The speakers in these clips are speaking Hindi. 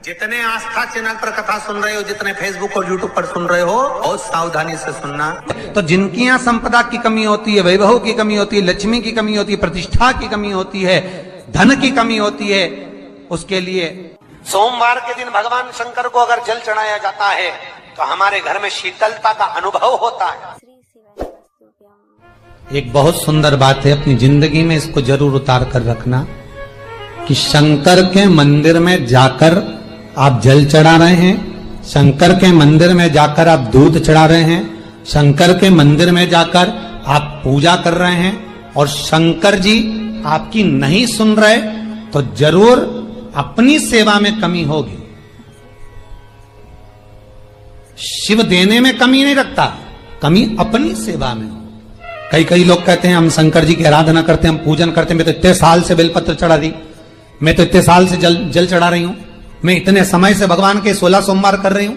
जितने आस्था चैनल पर कथा सुन रहे हो, जितने फेसबुक और यूट्यूब पर सुन रहे हो, बहुत सावधानी से सुनना। तो जिनकी यहाँ संपदा की कमी होती है, वैभव की कमी होती है, लक्ष्मी की कमी होती है, प्रतिष्ठा की कमी होती है, धन की कमी होती है, उसके लिए सोमवार के दिन भगवान शंकर को अगर जल चढ़ाया जाता है तो हमारे घर में शीतलता का अनुभव होता है। एक बहुत सुंदर बात है, अपनी जिंदगी में इसको जरूर उतार कर रखना कि शंकर के मंदिर में जाकर आप जल चढ़ा रहे हैं, शंकर के मंदिर में जाकर आप दूध चढ़ा रहे हैं, शंकर के मंदिर में जाकर आप पूजा कर रहे हैं और शंकर जी आपकी नहीं सुन रहे तो जरूर अपनी सेवा में कमी होगी। शिव देने में कमी नहीं रखता, कमी अपनी सेवा में। कई लोग कहते हैं हम शंकर जी की आराधना करते हैं, हम पूजन करते हैं, मैं तो इतने साल से बेलपत्र चढ़ा दी, मैं तो इतने साल से जल चढ़ा रही हूं, मैं इतने समय से भगवान के 16 सोमवार कर रही हूं,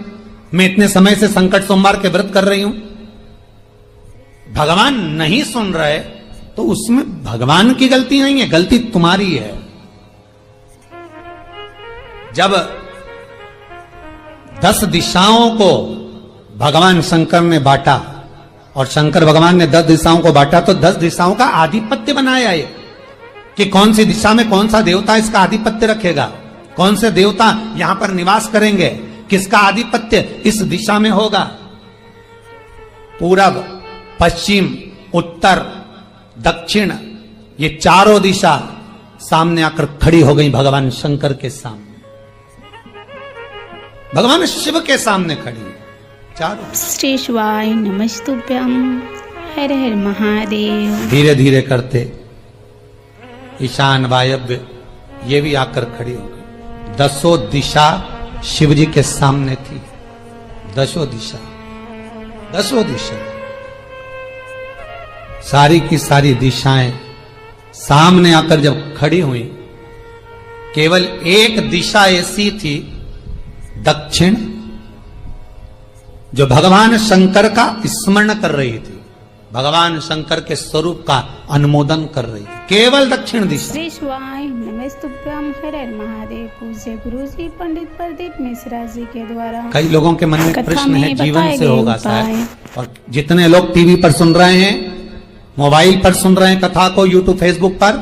मैं इतने समय से संकट सोमवार के व्रत कर रही हूं। भगवान नहीं सुन रहे तो उसमें भगवान की गलती नहीं है, गलती तुम्हारी है। जब 10 दिशाओं को भगवान शंकर ने बांटा और शंकर भगवान ने 10 दिशाओं को बांटा तो 10 दिशाओं का आधिपत्य बनाया ये कि कौन सी दिशा में कौन सा देवता इसका आधिपत्य रखेगा, कौन से देवता यहां पर निवास करेंगे, किसका आधिपत्य इस दिशा में होगा। पूरब, पश्चिम, उत्तर, दक्षिण, ये चारों दिशा सामने आकर खड़ी हो गई भगवान शंकर के सामने, भगवान शिव के सामने खड़ी चारों। श्री शिवाय नमस्तुभ्यं, हर हर महादेव। धीरे धीरे करते ईशान वायव्य ये भी आकर खड़ी हो गई। 10 दिशा शिव जी के सामने थी, 10 दिशा सारी की सारी दिशाएं सामने आकर जब खड़ी हुई, केवल एक दिशा ऐसी थी दक्षिण, जो भगवान शंकर का स्मरण कर रही थी, भगवान शंकर के स्वरूप का अनुमोदन कर रही थी, केवल दक्षिण दिशा। श्री शिवाय नमस्तुभ्यं, हर हर महादेव। पूज्य गुरु जी पंडित प्रदीप मिश्रा जी के द्वारा कई लोगों के मन में प्रश्न है, जीवन से होगा शायद, और जितने लोग टीवी पर सुन रहे हैं, मोबाइल पर सुन रहे हैं कथा को, यूट्यूब फेसबुक पर,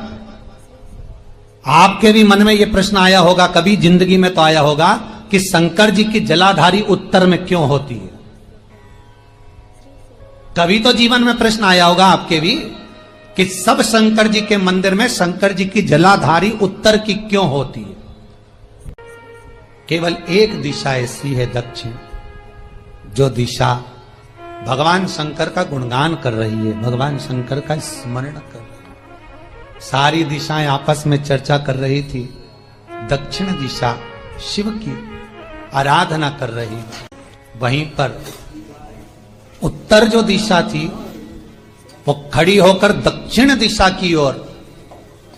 आपके भी मन में यह प्रश्न आया होगा, कभी जिंदगी में तो आया होगा कि शंकर जी की जलाधारी उत्तर में क्यों होती है। कभी तो जीवन में प्रश्न आया होगा आपके भी कि सब शंकर जी के मंदिर में शंकर जी की जलाधारी उत्तर की क्यों होती है। केवल एक दिशा ऐसी है दक्षिण, जो दिशा भगवान शंकर का गुणगान कर रही है, भगवान शंकर का स्मरण कर रही है। सारी दिशाएं आपस में चर्चा कर रही थी, दक्षिण दिशा शिव की आराधना कर रही थी। वहीं पर उत्तर जो दिशा थी वो खड़ी होकर दक्षिण दिशा की ओर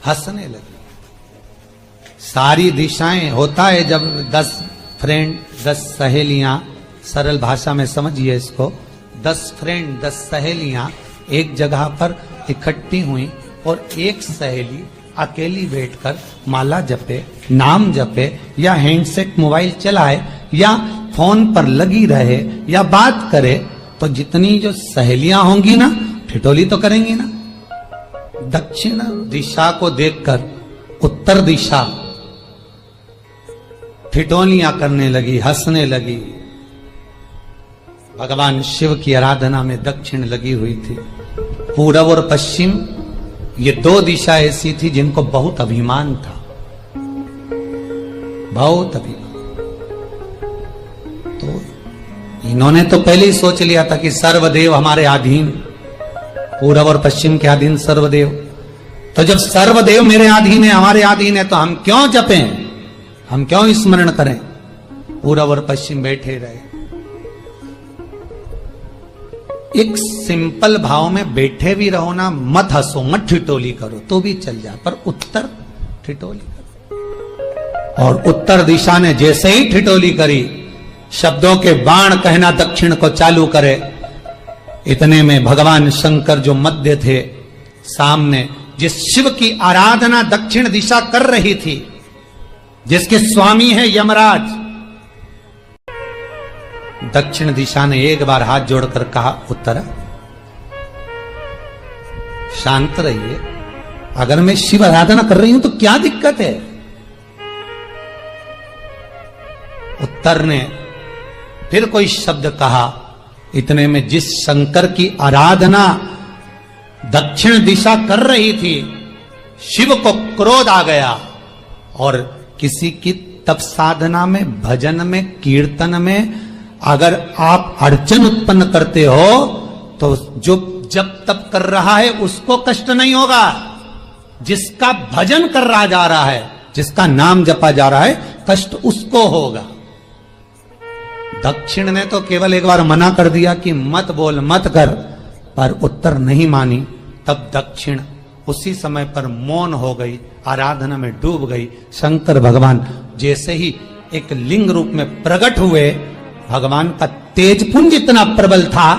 हंसने लगी। सारी दिशाएं, होता है जब 10 फ्रेंड, 10 सहेलियां, सरल भाषा में समझिए इसको, 10 फ्रेंड, 10 सहेलियां एक जगह पर इकट्ठी हुई और एक सहेली अकेली बैठकर माला जपे, नाम जपे, या हैंडसेट मोबाइल चलाए, या फोन पर लगी रहे, या बात करे, तो जितनी जो सहेलियां होंगी ना, ठिठोली तो करेंगी ना। दक्षिण दिशा को देखकर उत्तर दिशा ठिठोलियां करने लगी, हंसने लगी। भगवान शिव की आराधना में दक्षिण लगी हुई थी। पूरब और पश्चिम ये 2 दिशा ऐसी थी जिनको बहुत अभिमान था, बहुत अभिमान। तो इन्होंने तो पहले ही सोच लिया था कि सर्वदेव हमारे अधीन, पूरब और पश्चिम के अधीन सर्वदेव। तो जब सर्वदेव मेरे अधीन है, हमारे अधीन है, तो हम क्यों जपें, हम क्यों स्मरण करें। पूरब और पश्चिम बैठे रहे, एक सिंपल भाव में बैठे भी रहो ना, मत हंसो, मत ठिठोली करो तो भी चल जाए, पर उत्तर ठिठोली करो। और उत्तर दिशा ने जैसे ही ठिठोली करी, शब्दों के बाण कहना दक्षिण को चालू करे, इतने में भगवान शंकर जो मध्य थे सामने, जिस शिव की आराधना दक्षिण दिशा कर रही थी, जिसके स्वामी है यमराज। दक्षिण दिशा ने एक बार हाथ जोड़कर कहा, उत्तरा शांत रहिए, अगर मैं शिव आराधना कर रही हूं तो क्या दिक्कत है। उत्तर ने फिर कोई शब्द कहा। इतने में जिस शंकर की आराधना दक्षिण दिशा कर रही थी, शिव को क्रोध आ गया और किसी की तप साधना में, भजन में, कीर्तन में अगर आप अड़चन उत्पन्न करते हो तो जो जब तप कर रहा है उसको कष्ट नहीं होगा, जिसका भजन कर रहा जा रहा है, जिसका नाम जपा जा रहा है, कष्ट उसको होगा। दक्षिण ने तो केवल एक बार मना कर दिया कि मत बोल, मत कर, पर उत्तर नहीं मानी। तब दक्षिण उसी समय पर मौन हो गई, आराधना में डूब गई। शंकर भगवान जैसे ही एक लिंग रूप में प्रकट हुए, भगवान का तेजपुंज इतना प्रबल था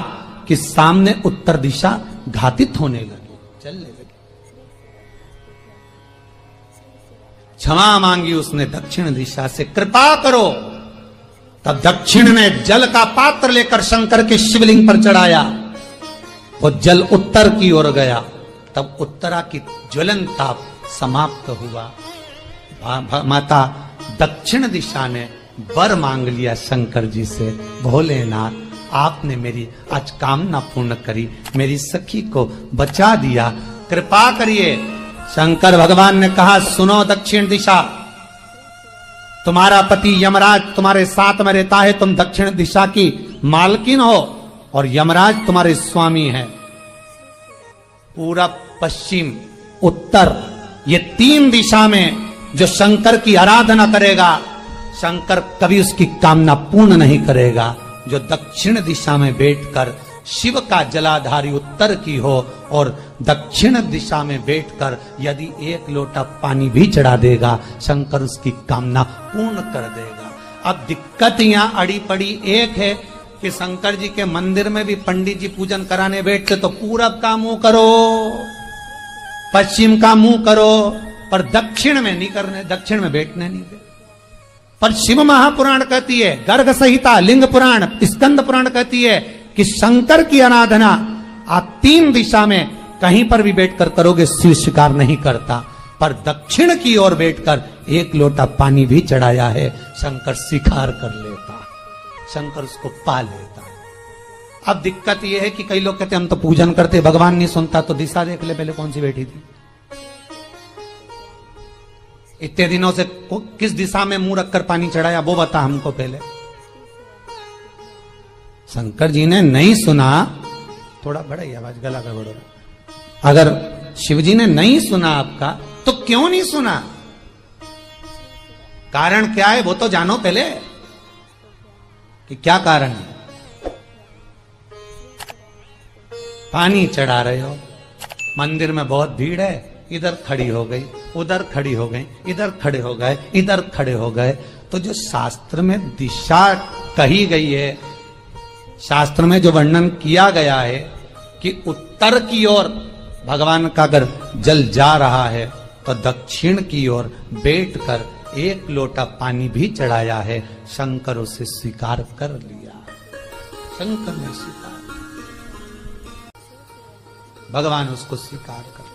कि सामने उत्तर दिशा घातित होने लगी, चलने लगी। क्षमा मांगी उसने दक्षिण दिशा से, कृपा करो। तब दक्षिण ने जल का पात्र लेकर शंकर के शिवलिंग पर चढ़ाया। वो जल उत्तर की ओर गया। तब उत्तरा की ज्वलन ताप समाप्त हुआ। माता दक्षिण दिशा ने वर मांग लिया शंकर जी से, भोलेनाथ आपने मेरी आज कामना पूर्ण करी, मेरी सखी को बचा दिया, कृपा करिए। शंकर भगवान ने कहा, सुनो दक्षिण दिशा, तुम्हारा पति यमराज तुम्हारे साथ में रहता है, तुम दक्षिण दिशा की मालकिन हो और यमराज तुम्हारे स्वामी है। पूरब, पश्चिम, उत्तर, ये तीन दिशा में जो शंकर की आराधना करेगा, शंकर कभी उसकी कामना पूर्ण नहीं करेगा। जो दक्षिण दिशा में बैठकर शिव का जलाधारी उत्तर की हो और दक्षिण दिशा में बैठकर यदि एक लोटा पानी भी चढ़ा देगा, शंकर उसकी कामना पूर्ण कर देगा। अब दिक्कत यहां अड़ी पड़ी एक है कि शंकर जी के मंदिर में भी पंडित जी पूजन कराने बैठते तो पूरब का मुंह करो, पश्चिम का मुंह करो, पर दक्षिण में नहीं करने, दक्षिण में बैठने नहीं दे। पर शिव महापुराण कहती है, गर्ग संहिता, लिंग पुराण, स्कंद पुराण कहती है कि शंकर की आराधना आप तीन दिशा में कहीं पर भी बैठकर करोगे, शिव स्वीकार नहीं करता। पर दक्षिण की ओर बैठकर एक लोटा पानी भी चढ़ाया है, शंकर स्वीकार कर लेता, शंकर उसको पा लेता। अब दिक्कत यह है कि कई लोग कहते हम तो पूजन करते, भगवान नहीं सुनता, तो दिशा देख ले पहले कौन सी बैठी थी, इतने दिनों से किस दिशा में मुंह रखकर पानी चढ़ाया, वो बता हमको पहले। शंकर जी ने नहीं सुना, थोड़ा बड़ा आवाज, गला का बड़ा, अगर शिव जी ने नहीं सुना आपका तो क्यों नहीं सुना, कारण क्या है वो तो जानो पहले कि क्या कारण है। पानी चढ़ा रहे हो, मंदिर में बहुत भीड़ है, इधर खड़ी हो गई, उधर खड़ी हो गई, इधर खड़े हो गए, इधर खड़े हो गए, तो जो शास्त्र में दिशा कही गई है, शास्त्र में जो वर्णन किया गया है कि उत्तर की ओर भगवान का अगर जल जा रहा है तो दक्षिण की ओर बैठकर एक लोटा पानी भी चढ़ाया है, शंकर उसे स्वीकार कर लिया, शंकर ने स्वीकार, भगवान उसको स्वीकार कर।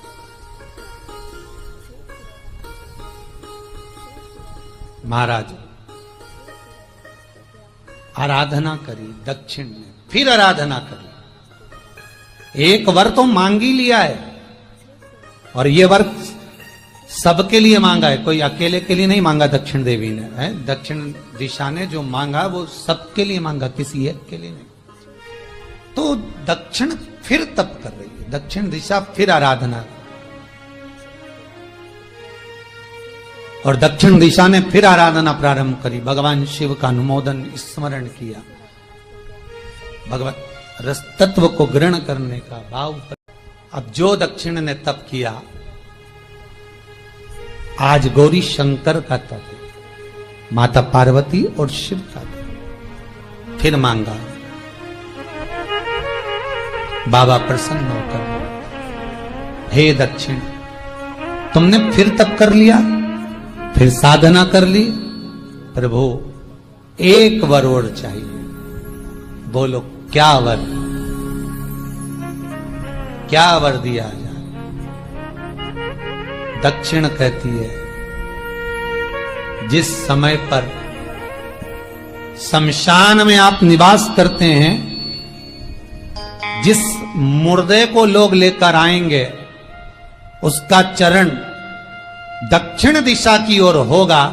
महाराज आराधना करी दक्षिण ने, फिर आराधना करी, एक वर तो मांग ही लिया है और ये वर सबके लिए मांगा है, कोई अकेले के लिए नहीं मांगा दक्षिण देवी ने, है दक्षिण दिशा ने जो मांगा वो सबके लिए मांगा, किसी एक के लिए नहीं। तो दक्षिण फिर तप कर रही है, दक्षिण दिशा फिर आराधना, और दक्षिण दिशा ने फिर आराधना प्रारंभ करी, भगवान शिव का अनुमोदन स्मरण किया, भगवान रस तत्व को ग्रहण करने का भाव। अब जो दक्षिण ने तप किया, आज गौरी शंकर का तप है, माता पार्वती और शिव का तप। फिर मांगा, बाबा प्रसन्न होकर, हे दक्षिण तुमने फिर तप कर लिया, फिर साधना कर ली, प्रभु एक वर और चाहिए। बोलो क्या वर, क्या वर दिया जाए? दक्षिण कहती है, जिस समय पर शमशान में आप निवास करते हैं, जिस मुर्दे को लोग लेकर आएंगे उसका चरण दक्षिण दिशा की ओर होगा।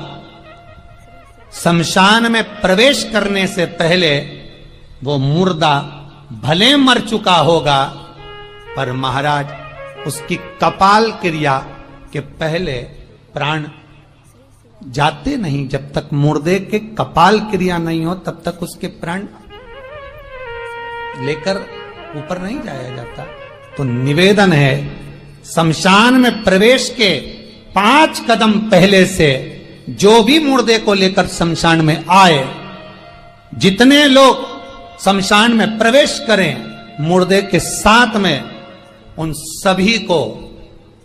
शमशान में प्रवेश करने से पहले वो मुर्दा भले मर चुका होगा, पर महाराज उसकी कपाल क्रिया के पहले प्राण जाते नहीं। जब तक मुर्दे के कपाल क्रिया नहीं हो तब तक उसके प्राण लेकर ऊपर नहीं जाया जाता। तो निवेदन है, शमशान में प्रवेश के 5 कदम पहले से जो भी मुर्दे को लेकर शमशान में आए, जितने लोग शमशान में प्रवेश करें मुर्दे के साथ में, उन सभी को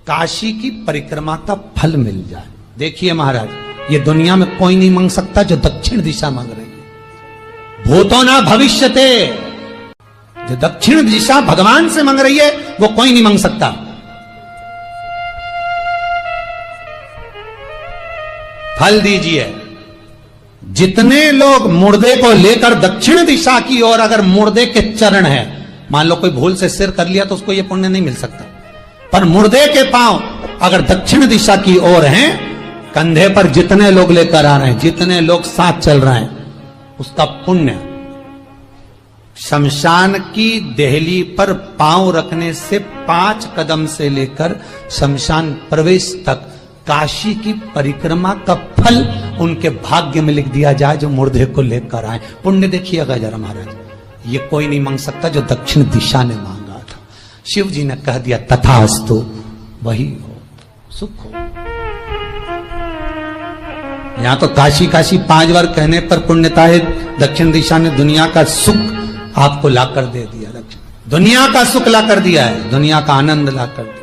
काशी की परिक्रमा का फल मिल जाए। देखिए महाराज, ये दुनिया में कोई नहीं मांग सकता जो दक्षिण दिशा मांग रही है। भूतो ना भविष्यते, जो दक्षिण दिशा भगवान से मांग रही है वो कोई नहीं मांग सकता। फल दीजिए। जितने लोग मुर्दे को लेकर दक्षिण दिशा की ओर, अगर मुर्दे के चरण है, मान लो कोई भूल से सिर कर लिया तो उसको यह पुण्य नहीं मिल सकता, पर मुर्दे के पांव अगर दक्षिण दिशा की ओर हैं, कंधे पर जितने लोग लेकर आ रहे हैं, जितने लोग साथ चल रहे हैं, उसका पुण्य शमशान की देहली पर पांव रखने से 5 कदम से लेकर शमशान प्रवेश तक काशी की परिक्रमा का फल उनके भाग्य में लिख दिया जाए जो मुर्दे को लेकर आए। पुण्य देखिएगा जरा महाराज, ये कोई नहीं मांग सकता जो दक्षिण दिशा ने मांगा था। शिव जी ने कह दिया तथास्तु, वही हो, सुख हो। यहां तो काशी काशी 5 बार कहने पर पुण्यता है, दक्षिण दिशा ने दुनिया का सुख आपको लाकर दे दिया। दुनिया का सुख लाकर दिया है, दुनिया का आनंद लाकर दिया।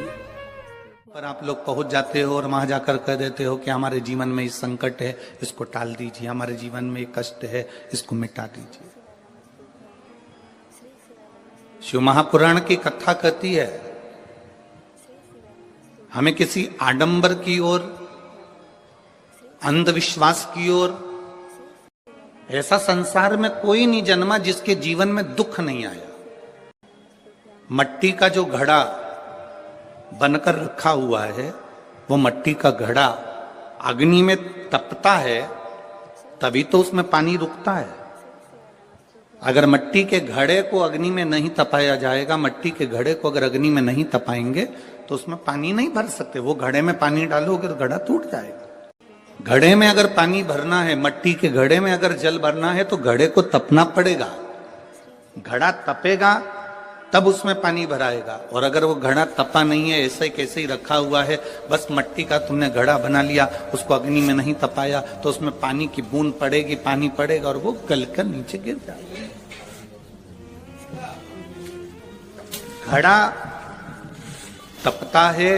पर आप लोग पहुंच जाते हो और वहां जाकर कह देते हो कि हमारे जीवन में इस संकट है, इसको टाल दीजिए, हमारे जीवन में एक कष्ट है, इसको मिटा दीजिए। शिव महापुराण की कथा कहती है, हमें किसी आडंबर की ओर, अंधविश्वास की ओर, ऐसा संसार में कोई नहीं जन्मा जिसके जीवन में दुख नहीं आया। मट्टी का जो घड़ा बनकर रखा हुआ है, वो मट्टी का घड़ा अग्नि में तपता है तभी तो उसमें पानी रुकता है। अगर मट्टी के घड़े को अग्नि में नहीं तपाया जाएगा, मट्टी के घड़े को अगर अग्नि में नहीं तपाएंगे तो उसमें पानी नहीं भर सकते। वो घड़े में पानी डालोगे तो घड़ा टूट जाएगा। घड़े में अगर पानी भरना है, मट्टी के घड़े में अगर जल भरना है तो घड़े को तपना पड़ेगा। घड़ा तपेगा तब उसमें पानी भराएगा। और अगर वो घड़ा तपा नहीं है, ऐसे ही कैसे ही रखा हुआ है, बस मट्टी का तुमने घड़ा बना लिया, उसको अग्नि में नहीं तपाया, तो उसमें पानी की बूंद पड़ेगी, पानी पड़ेगा और वो गलकर नीचे गिर जाएगा। घड़ा तपता है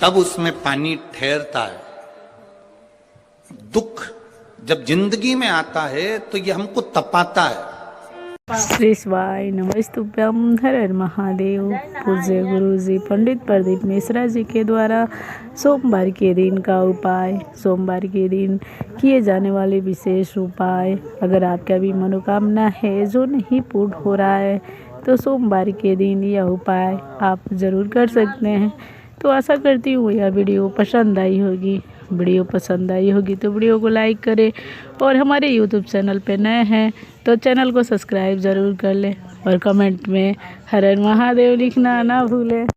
तब उसमें पानी ठहरता है। दुख जब जिंदगी में आता है तो ये हमको तपाता है। श्री शिवाय नमस्तुभ्यम। हर हर महादेव। पूज्य गुरु जी पंडित प्रदीप मिश्रा जी के द्वारा सोमवार के दिन का उपाय, सोमवार के दिन किए जाने वाले विशेष उपाय। अगर आपका भी मनोकामना है जो नहीं पूर्ण हो रहा है तो सोमवार के दिन यह उपाय आप ज़रूर कर सकते हैं। तो आशा करती हूँ यह वीडियो पसंद आई होगी। वीडियो पसंद आई होगी तो वीडियो को लाइक करें और हमारे यूट्यूब चैनल पे नए हैं तो चैनल को सब्सक्राइब ज़रूर कर लें और कमेंट में हर हर महादेव लिखना ना भूलें।